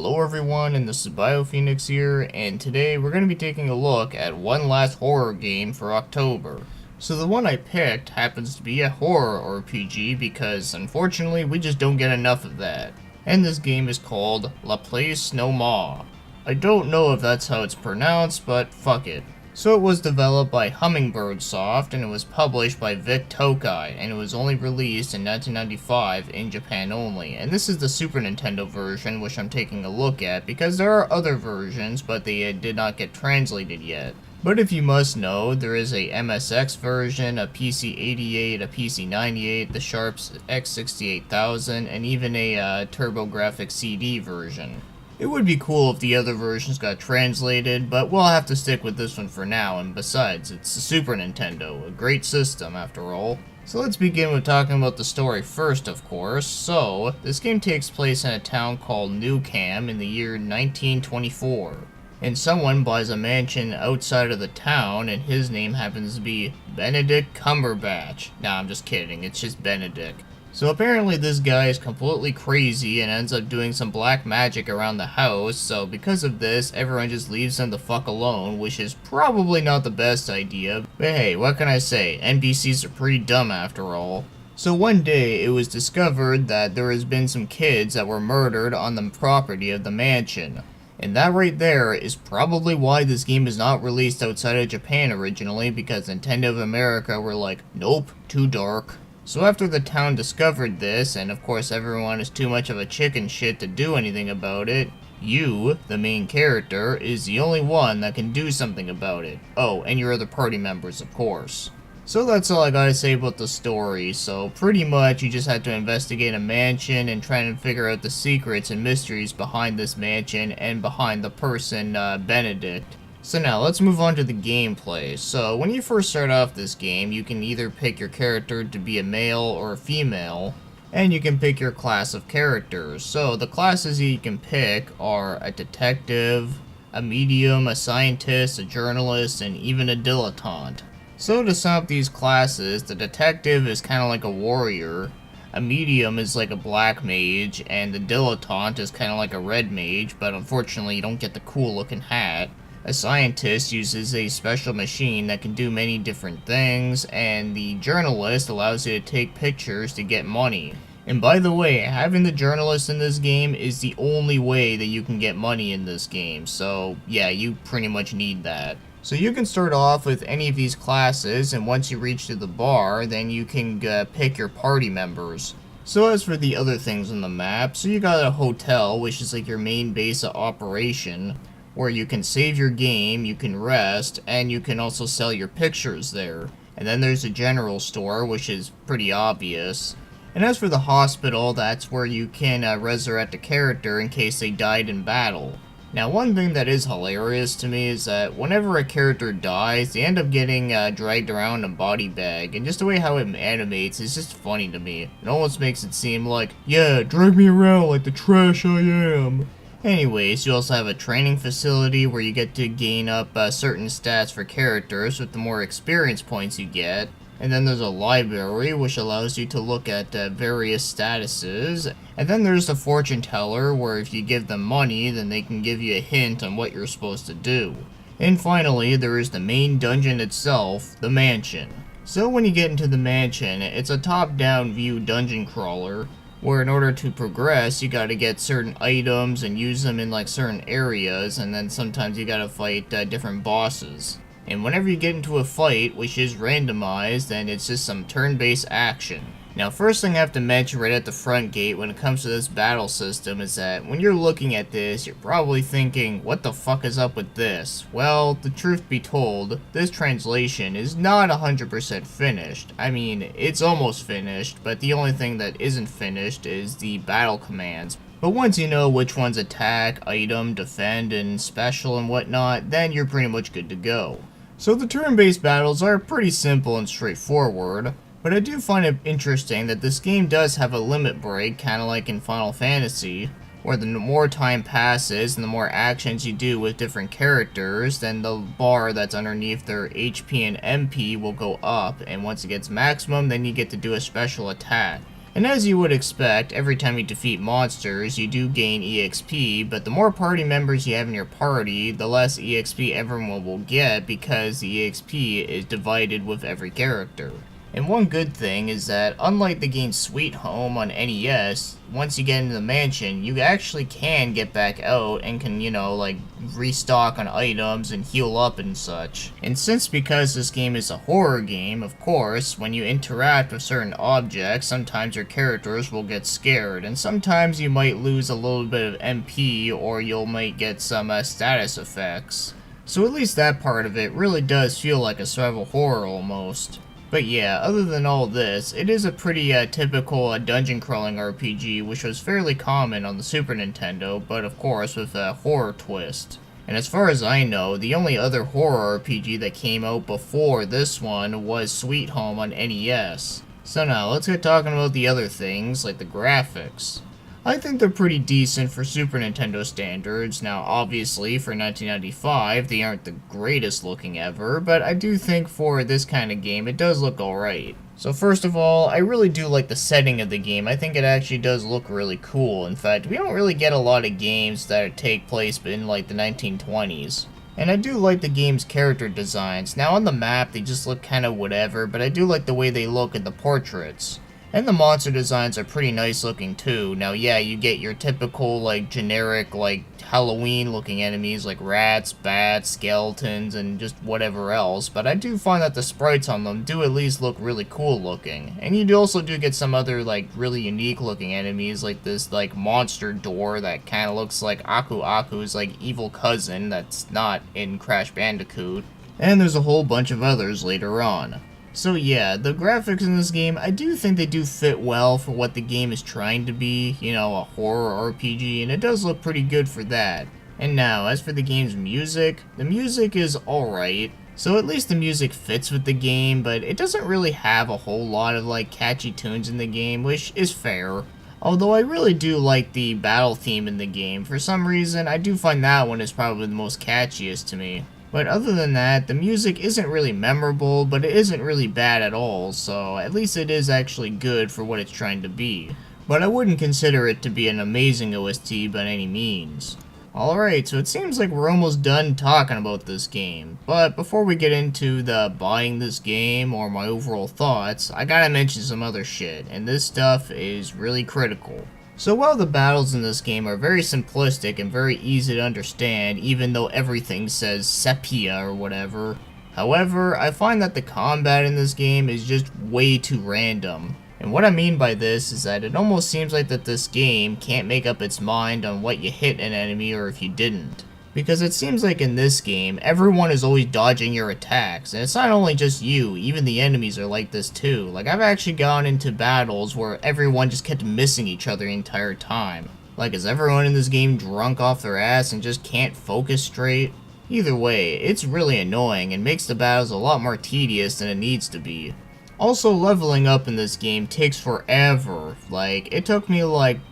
Hello everyone, and this is BioPhoenix here, and today we're going to be taking a look at one last horror game for October. So the one I picked happens to be a horror RPG because unfortunately we just don't get enough of that. And this game is called Laplace no Ma. I don't know if that's how it's pronounced, but fuck it. So it was developed by Hummingbird Soft, and it was published by Vic Tokai, and it was only released in 1995 in Japan only. And this is the Super Nintendo version, which I'm taking a look at, because there are other versions, but they did not get translated yet. But if you must know, there is a MSX version, a PC-88, a PC-98, the Sharp's X68000, and even a TurboGrafx CD version. It would be cool if the other versions got translated, but we'll have to stick with this one for now, and besides, it's the Super Nintendo, a great system after all. So let's begin with talking about the story first, of course. So, this game takes place in a town called New Cam in the year 1924. And someone buys a mansion outside of the town, and his name happens to be Benedict Cumberbatch. Nah, I'm just kidding, it's just Benedict. So apparently this guy is completely crazy and ends up doing some black magic around the house, so because of this, everyone just leaves him the fuck alone, which is probably not the best idea. But hey, what can I say, NPCs are pretty dumb after all. So one day, it was discovered that there has been some kids that were murdered on the property of the mansion. And that right there is probably why this game is not released outside of Japan originally, because Nintendo of America were like, nope, too dark. So after the town discovered this, and of course everyone is too much of a chicken shit to do anything about it, you, the main character, is the only one that can do something about it. Oh, and your other party members, of course. So that's all I gotta say about the story. So pretty much you just have to investigate a mansion and try and figure out the secrets and mysteries behind this mansion and behind the person, Benedict. So now, let's move on to the gameplay. So, when you first start off this game, you can either pick your character to be a male or a female, and you can pick your class of characters. So, the classes you can pick are a detective, a medium, a scientist, a journalist, and even a dilettante. So, to sum up these classes, the detective is kind of like a warrior, a medium is like a black mage, and the dilettante is kind of like a red mage, but unfortunately you don't get the cool looking hat. A scientist uses a special machine that can do many different things, and the journalist allows you to take pictures to get money. And by the way, having the journalist in this game is the only way that you can get money in this game, so yeah, you pretty much need that. So you can start off with any of these classes, and once you reach to the bar, then you can pick your party members. So as for the other things on the map, so you got a hotel, which is like your main base of operation, where you can save your game, you can rest, and you can also sell your pictures there. And then there's a general store, which is pretty obvious. And as for the hospital, that's where you can resurrect a character in case they died in battle. Now, one thing that is hilarious to me is that whenever a character dies, they end up getting dragged around in a body bag, and just the way how it animates is just funny to me. It almost makes it seem like, yeah, drag me around like the trash I am. Anyways, you also have a training facility where you get to gain up certain stats for characters with the more experience points you get. And then there's a library which allows you to look at various statuses. And then there's the fortune teller where if you give them money, then they can give you a hint on what you're supposed to do. And finally, there is the main dungeon itself, the mansion. So when you get into the mansion, it's a top-down view dungeon crawler, where in order to progress, you gotta get certain items and use them in like certain areas, and then sometimes you gotta fight different bosses. And whenever you get into a fight, which is randomized, then it's just some turn-based action. Now, first thing I have to mention right at the front gate when it comes to this battle system is that when you're looking at this, you're probably thinking, what the fuck is up with this? Well, the truth be told, this translation is not 100% finished. I mean, it's almost finished, but the only thing that isn't finished is the battle commands. But once you know which ones attack, item, defend, and special and whatnot, then you're pretty much good to go. So the turn-based battles are pretty simple and straightforward. But I do find it interesting that this game does have a limit break, kinda like in Final Fantasy, where the more time passes and the more actions you do with different characters, then the bar that's underneath their HP and MP will go up, and once it gets maximum, then you get to do a special attack. And as you would expect, every time you defeat monsters, you do gain EXP, but the more party members you have in your party, the less EXP everyone will get because the EXP is divided with every character. And one good thing is that, unlike the game Sweet Home on NES, once you get into the mansion, you actually can get back out and can, like, restock on items and heal up and such. And because this game is a horror game, of course, when you interact with certain objects, sometimes your characters will get scared, and sometimes you might lose a little bit of MP, or you might get some status effects. So at least that part of it really does feel like a survival horror almost. But yeah, other than all this, it is a pretty typical dungeon crawling RPG, which was fairly common on the Super Nintendo, but of course with a horror twist. And as far as I know, the only other horror RPG that came out before this one was Sweet Home on NES. So now, let's get talking about the other things, like the graphics. I think they're pretty decent for Super Nintendo standards. Now, obviously, for 1995, they aren't the greatest looking ever, but I do think for this kind of game, it does look alright. So first of all, I really do like the setting of the game. I think it actually does look really cool. In fact, we don't really get a lot of games that take place in like the 1920s. And I do like the game's character designs. Now on the map, they just look kind of whatever, but I do like the way they look in the portraits. And the monster designs are pretty nice looking too. Now yeah, you get your typical like generic like Halloween looking enemies like rats, bats, skeletons, and just whatever else, but I do find that the sprites on them do at least look really cool looking. And you also do get some other like really unique looking enemies like this like monster door that kind of looks like Aku Aku's like evil cousin that's not in Crash Bandicoot. And there's a whole bunch of others later on. So yeah, the graphics in this game, I do think they do fit well for what the game is trying to be, a horror RPG, and it does look pretty good for that. And now, as for the game's music, the music is alright. So at least the music fits with the game, but it doesn't really have a whole lot of like catchy tunes in the game, which is fair. Although I really do like the battle theme in the game. For some reason, I do find that one is probably the most catchiest to me. But other than that, the music isn't really memorable, but it isn't really bad at all, so at least it is actually good for what it's trying to be. But I wouldn't consider it to be an amazing OST by any means. Alright, so it seems like we're almost done talking about this game, but before we get into the buying this game or my overall thoughts, I gotta mention some other shit, and this stuff is really critical. So while the battles in this game are very simplistic and very easy to understand, even though everything says sepia or whatever, however, I find that the combat in this game is just way too random. And what I mean by this is that it almost seems like that this game can't make up its mind on what you hit an enemy or if you didn't. Because it seems like in this game, everyone is always dodging your attacks, and it's not only just you, even the enemies are like this too. Like, I've actually gone into battles where everyone just kept missing each other the entire time. Like, is everyone in this game drunk off their ass and just can't focus straight? Either way, it's really annoying and makes the battles a lot more tedious than it needs to be. Also, leveling up in this game takes forever. Like, it took me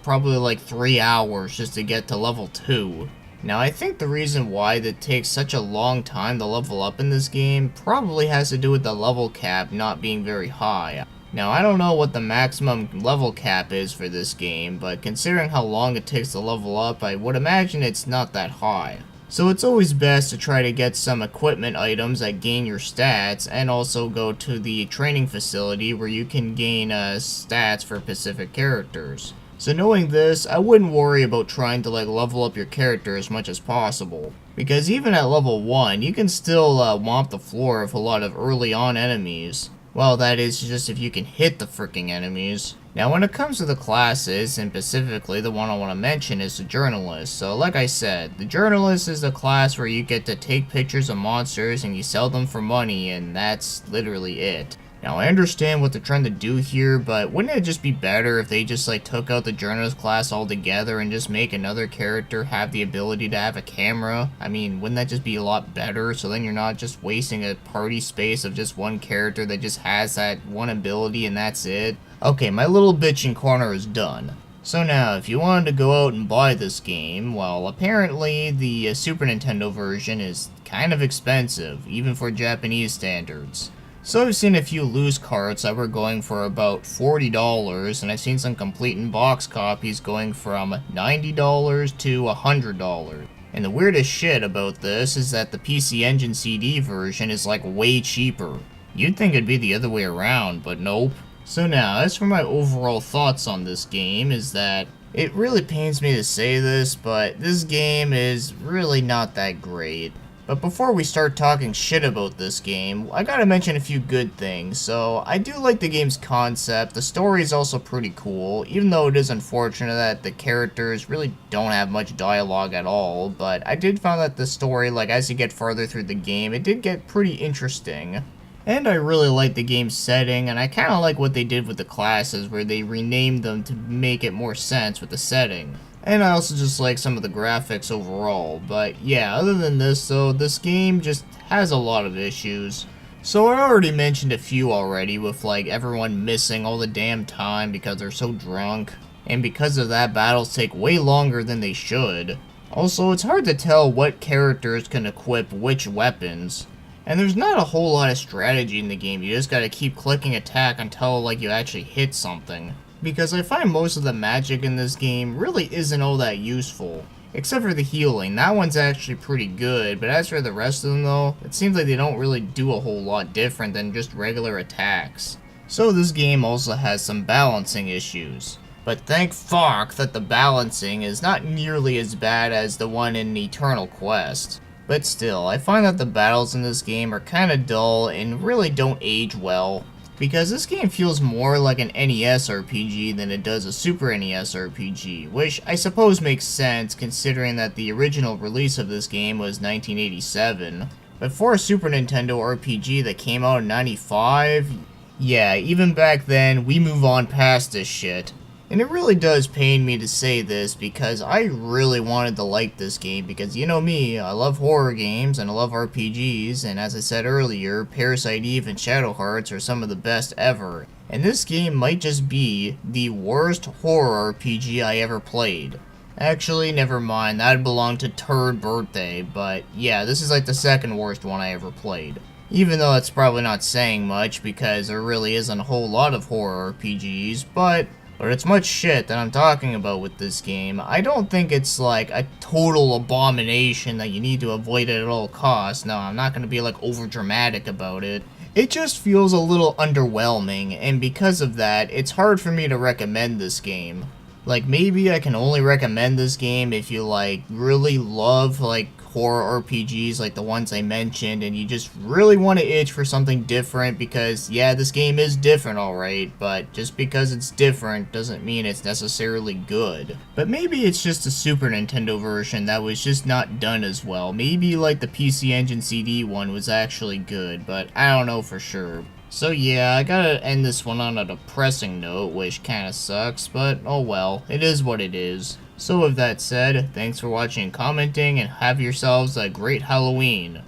probably 3 hours just to get to level 2. Now, I think the reason why it takes such a long time to level up in this game probably has to do with the level cap not being very high. Now, I don't know what the maximum level cap is for this game, but considering how long it takes to level up, I would imagine it's not that high. So it's always best to try to get some equipment items that gain your stats, and also go to the training facility where you can gain stats for specific characters. So knowing this, I wouldn't worry about trying to level up your character as much as possible. Because even at level 1, you can still womp the floor with a lot of early on enemies. Well, that is just if you can hit the freaking enemies. Now when it comes to the classes, and specifically the one I want to mention is the Journalist. So like I said, the Journalist is the class where you get to take pictures of monsters and you sell them for money, and that's literally it. Now, I understand what they're trying to do here, but wouldn't it just be better if they just took out the journalist class altogether and just make another character have the ability to have a camera? I mean, wouldn't that just be a lot better? So then you're not just wasting a party space of just one character that just has that one ability and that's it. Okay, my little bitching corner is done. So now, if you wanted to go out and buy this game, well, apparently the Super Nintendo version is kind of expensive, even for Japanese standards. So I've seen a few loose carts that were going for about $40, and I've seen some complete in box copies going from $90 to $100. And the weirdest shit about this is that the PC Engine CD version is like way cheaper. You'd think it'd be the other way around, but nope. So now, as for my overall thoughts on this game, is that it really pains me to say this, but this game is really not that great. But before we start talking shit about this game, I gotta mention a few good things. So, I do like the game's concept, the story is also pretty cool, even though it is unfortunate that the characters really don't have much dialogue at all, but I did find that the story, like as you get farther through the game, it did get pretty interesting. And I really like the game's setting, and I kinda like what they did with the classes, where they renamed them to make it more sense with the setting. And I also just like some of the graphics overall, but yeah, other than this though, this game just has a lot of issues. So I already mentioned a few already, with like everyone missing all the damn time because they're so drunk, and because of that, battles take way longer than they should. Also, it's hard to tell what characters can equip which weapons. And there's not a whole lot of strategy in the game, you just gotta keep clicking attack until like you actually hit something. Because I find most of the magic in this game really isn't all that useful. Except for the healing, that one's actually pretty good, but as for the rest of them though, it seems like they don't really do a whole lot different than just regular attacks. So this game also has some balancing issues. But thank fuck that the balancing is not nearly as bad as the one in Eternal Quest. But still, I find that the battles in this game are kinda dull and really don't age well. Because this game feels more like an NES RPG than it does a Super NES RPG, which I suppose makes sense considering that the original release of this game was 1987. But for a Super Nintendo RPG that came out in 95, yeah, even back then, we move on past this shit. And it really does pain me to say this because I really wanted to like this game because you know me, I love horror games and I love RPGs, and as I said earlier, Parasite Eve and Shadow Hearts are some of the best ever. And this game might just be the worst horror RPG I ever played. Actually, never mind, that'd belong to Turd Birthday, but yeah, this is like the second worst one I ever played. Even though that's probably not saying much because there really isn't a whole lot of horror RPGs, but it's much shit that I'm talking about with this game. I don't think it's like a total abomination that you need to avoid it at all costs. No, I'm not going to be like over dramatic about it. It just feels a little underwhelming, and because of that, it's hard for me to recommend this game. Like, maybe I can only recommend this game if you like really love like horror RPGs like the ones I mentioned and you just really want to itch for something different because yeah, this game is different alright, but just because it's different doesn't mean it's necessarily good. But maybe it's just a Super Nintendo version that was just not done as well. Maybe like the PC Engine CD one was actually good, but I don't know for sure. So yeah, I gotta end this one on a depressing note, which kinda sucks, but oh well, it is what it is. So with that said, thanks for watching and commenting, and have yourselves a great Halloween.